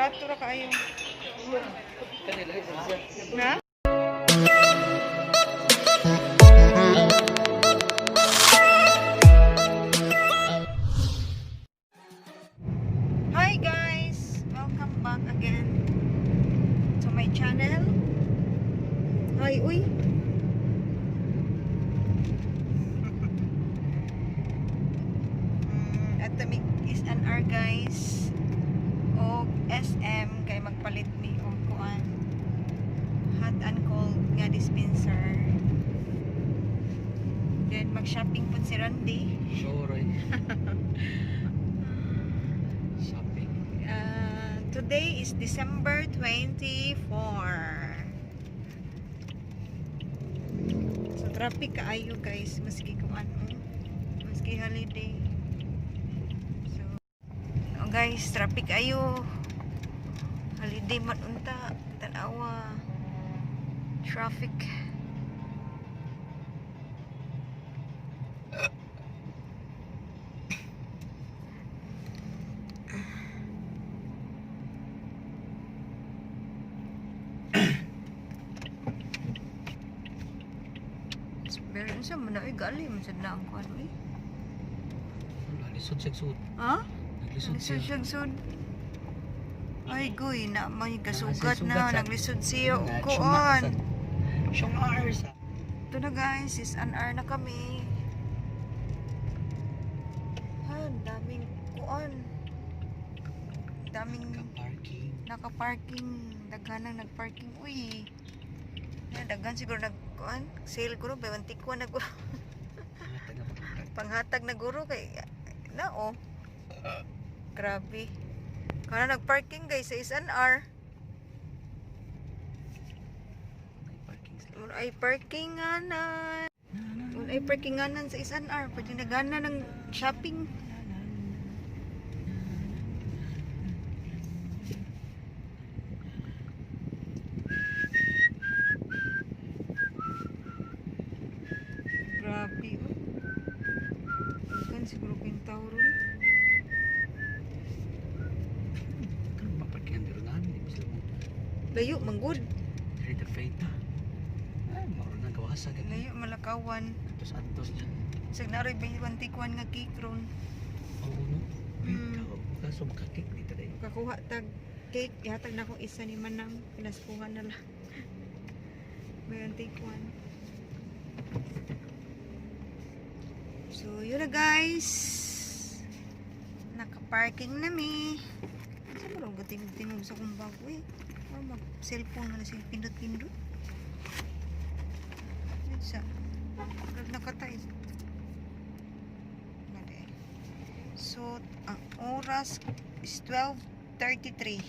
barato ra kayo. Na? Hi guys! Welcome back again to my channel. Hi, uy! At tamig is an R guys o SM kay magpalit mi og kuan hot and cold nga dispenser. Then mag-shopping pud si Randy. Sure. Shopping. Today is December 24. So traffic kaayo guys, maski kuan, maski holiday. So guys, traffic ayo. Holiday man unta, tan-awa. Traffic. Meron siya mo na gali mo sa lang kuan oi. Naglisod siya sud. Ha? Naglisod Naglisod siya. siya sud. Ay goy na may kasugat na naglisod siya kuan. Siyang hours. Ito na guys, is an hour na kami. Daming kuan. Daming Parking. naka-parking. Daghanang nag-parking. Uy. Daghan siguro nag-kuan. Sale ko ro, bayan tikwan na ko. Panghatag na guro kay na oh. Grabe. Kana nag-parking guys sa SNR. Ay parkinganan. Ay parkinganan sa SNR. Pwede nagana ng shopping. Grabe oh. Kan siguro kintaw ron. Kan paparkingan dito namin di sila mo. Layo manggod. Dito feita. Ay, maro na gawasa gani. Layo malakawan. Antos diyan. Sag naroy bantikwan nga cake ron. Oo no. Ikaw, kaso makakik dito dai. Kakuha tag cake, ihatag na akong isa ni Manang. Pinaskuhan na lang. Bantikwan. So, yun na guys. Naka-parking na mi. Saan mo lang gating-tingog sa kong bago eh. Or mag-cellphone na siya pindot-pindot. Yan siya. Nakatay. So, ang oras is 12:33.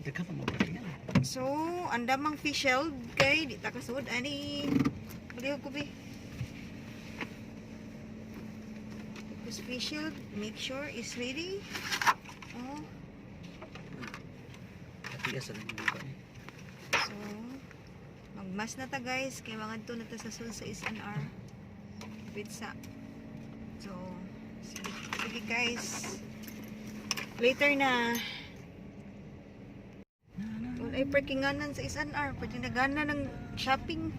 Deka pa maparkingan. So, andamang facial kay di ta kasud ani. Baliw ko bi. Because facial, make sure is ready. Oh. Katigas na yung ba ni. So, magmas na ta guys kay mga to na ta sa sul sa SNR. Pizza. So, sige guys. Later na. Kung ay parkinganan sa SNR, pwede nagana ng shopping.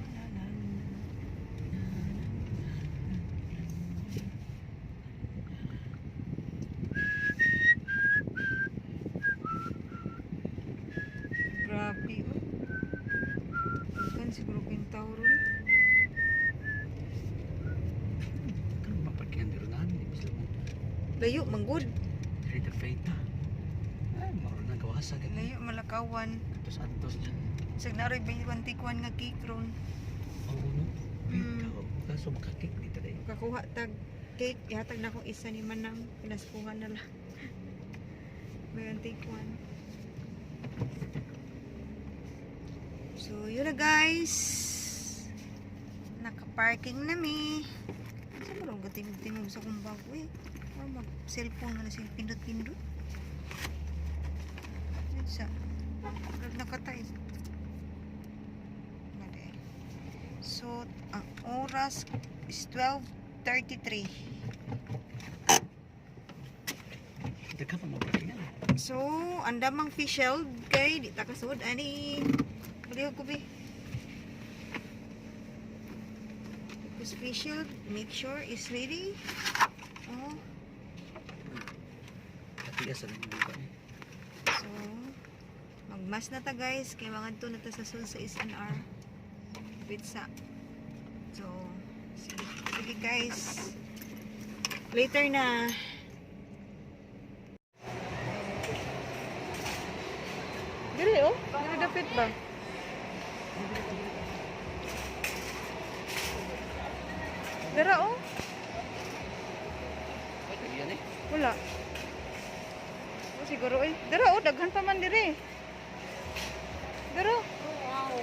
Grabe oh. Kan siguro kintaw ron. Kan paparkingan dito namin di sila mo. Layo manggod. Dito feita. Ay, maro na gawasa gani. Layo malakawan. Antos diyan. Sag naroy bantikwan nga cake ron. Oo no. Ikaw, kaso makakik dito dai. Kakuha tag cake, ihatag na akong isa ni Manang. Pinaskuhan na lang. Bantikwan. So, yun na guys. Naka-parking na mi. Saan mo lang gating-tingog sa kong bago eh. Or mag-cellphone na siya pindot-pindot. Yan siya. Nakatay. So, ang oras is 12:33. Daghan pa mo balik yan. So, andamang fish shell kay di ta kasud ani. Baliw ko bi. This fish shell, make sure is ready. Oh. Katigas sa mga ni. So, magmas na ta guys kay mangadto na ta sa sul sa SNR pizza. So, sige guys. Later na. Dili oh, dapit ba? Dara oh. Yan eh. Wala. Oh, siguro eh. Dara oh, daghan pa man dire. Dara. Wow.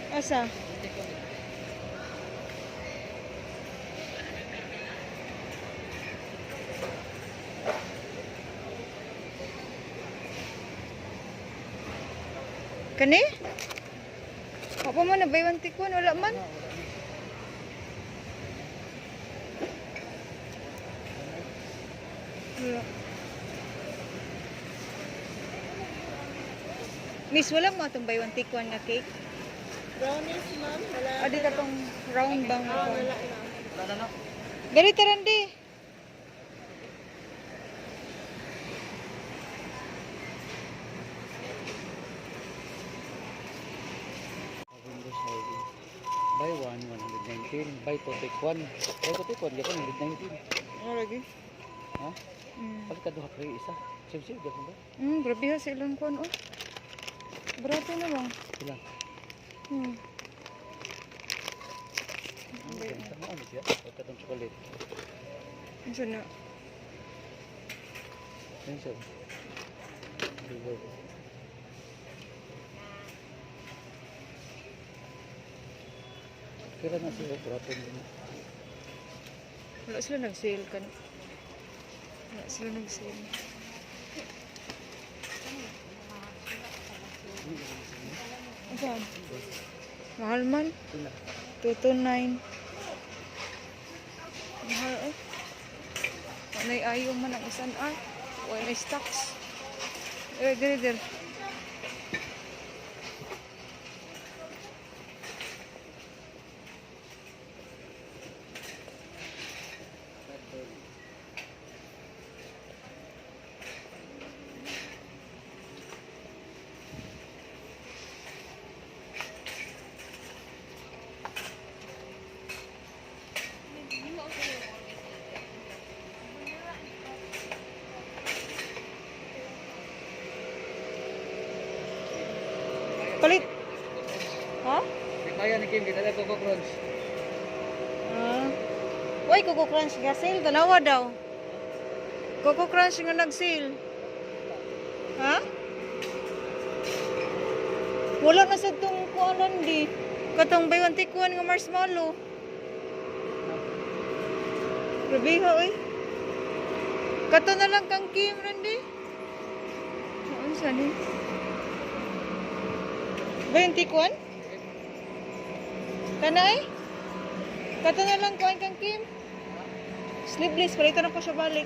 Asa? Kani? Apa man na baywan tikon wala man. Wala. Miss, wala mo itong baywan tikon nga cake? Brownies, ma'am. Wala. Adi ka tong round bang Ah, ako. wala na. Wala na. Gali tarandi. Windows Holding. Buy one, 119. Buy two, take one. Buy two, take one. Gapon, 119. Ano lagi? Ha? Pag ka duha kay isa. Sip-sip, gapon ba? Grabe ha sa ilang kuan oh. Barato na lang. Sila. Ano siya? Pagkatong chocolate. Ano na? Pencil. Silver. Kira na siya, barato din. Wala sila nag-sale kan. Wala sila nag-sale. Saan? Mahal man. Sila. 229. Mahal eh. May ayaw man ang isan ah. Wala stocks. Dire. Palit. Ha? Kaya ni Kim, kita na Coco Crunch. Uy, Coco Crunch nga sale. Dalawa daw. Coco Crunch nga nag-sale. Ha? Wala na sa itong kuanan di. Katong buy one take one nga marshmallow. Grabe ha, uy. Kato na lang kang Kim, Randy. Saan saan eh? Buy one take one? Kanay? Kato na lang kuhain kang Kim. Sleeveless, palitan na ko siya balik.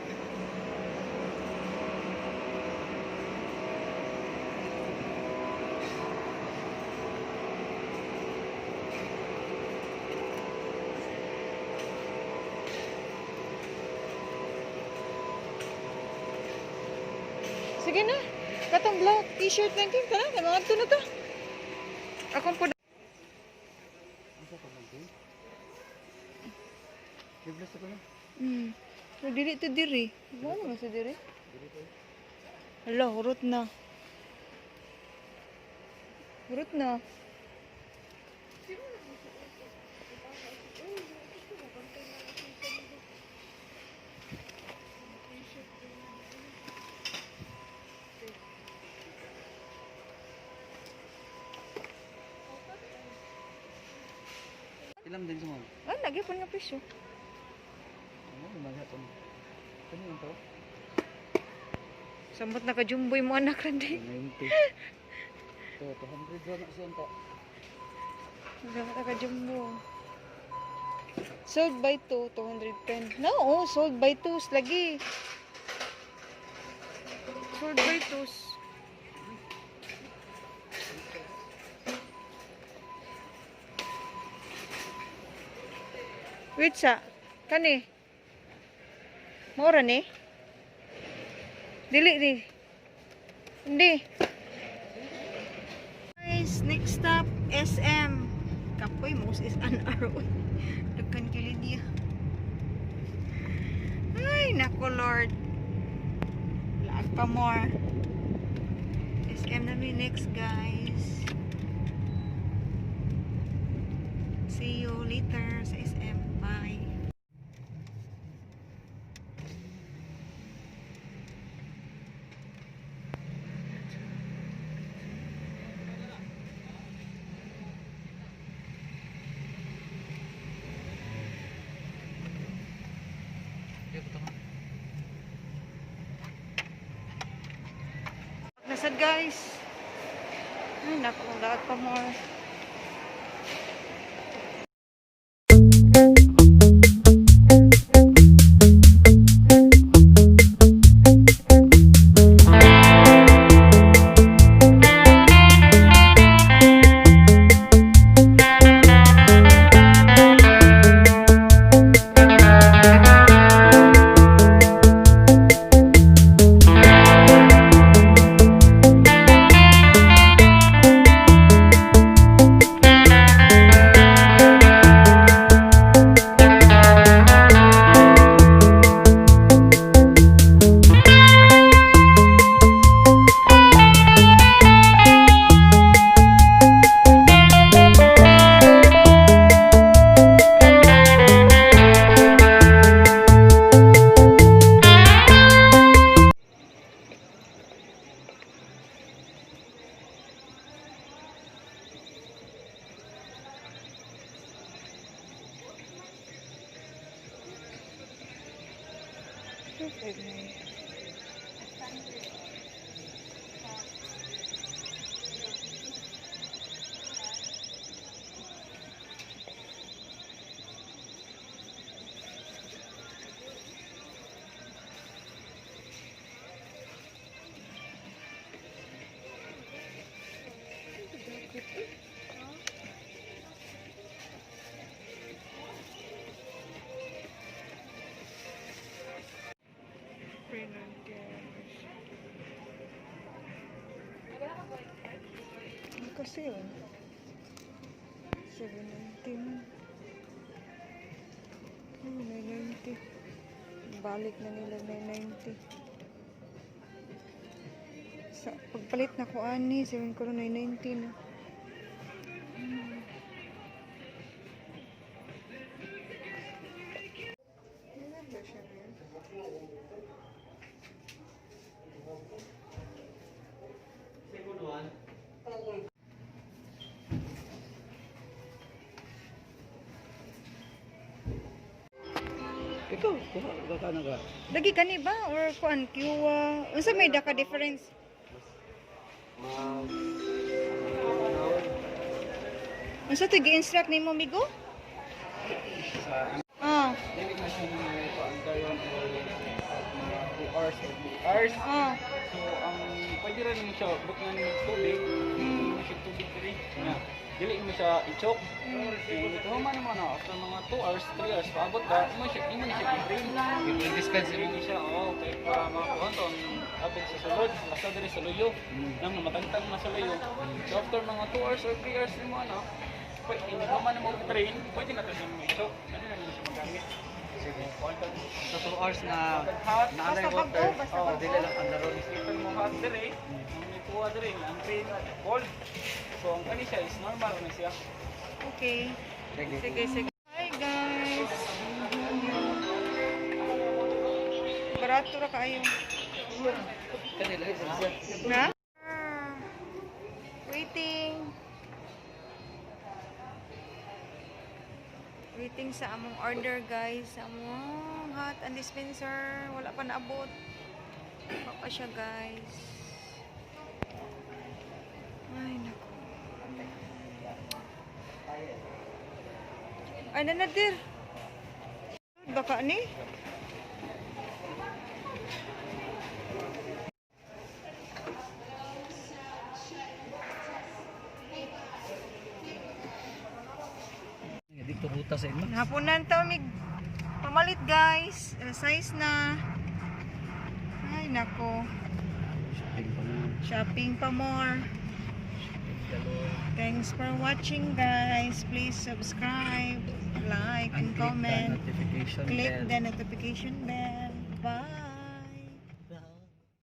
Sige na. Katong black t-shirt ng Kim. Tara, mga ito na to. Akong po. Asa ka lang, Kim? Libless ako na. So, diri to diri. Ano naman sa diri? Hala, hurot na. Hurot na. Ilang din sa mga? Ah, lagi po nga presyo. normal na ito. Ano yun to? Samot naka-jumboy mo anak randi. 90. Ito, 200 doon na siya ito. Samot naka-jumbo. Sold by 2, 210. No, sold by 2 lagi. Sold by 2. Wait sa. Kani. Mura ni. Dili ni. Hindi. Guys, next stop SM. Kapoy mo is an hour. Dagkan kilid niya. Ay, nako Lord. Laag pa more. SM na mi next, guys. See you later sa SM. Bye. Nasad guys. Ay, nakakalaad pa more. Kasi yun 719 990 balik na nila 990 sa pagpalit na ko ani 7 ko 990 na Ito, kuha ka na ka. lagi kani ba or kuan kiwa unsa may daka difference unsa to gi-instruct nimo migo Dili na siya mga paantay yun or 2 hours or 3 hours. So, pwede rin mo siya buknan ng tubig. Hindi mo siya tubig rin. Dili mo siya i-choke. Ito man naman after mga 2 hours, 3 hours, paabot ba, imo na siya i-drain. Dispenser mo siya, okay, para makakuha ito ang abin sa sulod. Basta dili sa luyo. Nang matangtang na sa luyo. So, after mga 2 hours or 3 hours mo, pwede naman mo i-drain, pwede na ito mo i-choke. Pwede na siya magamit. So 2 hours na basta bago basta bago dili lang ang laro. Isipin mo hot dire, may kuha dire, ang drain cold. So ang kani siya is normal na siya. okay sige hi guys barato ra kayo Kanila siya. na waiting Waiting sa among order guys. Sa among hot and dispenser. Wala pa naabot. Wala pa siya guys. Ay naku. Ay nanadir. Baka ni? Dito ruta sa inyo. Hapunan to mig pamalit guys. Size na. Ay nako. Shopping pa na. Shopping pa more. Thanks for watching guys. Please subscribe, like, and comment. Notification Click bell. the notification bell.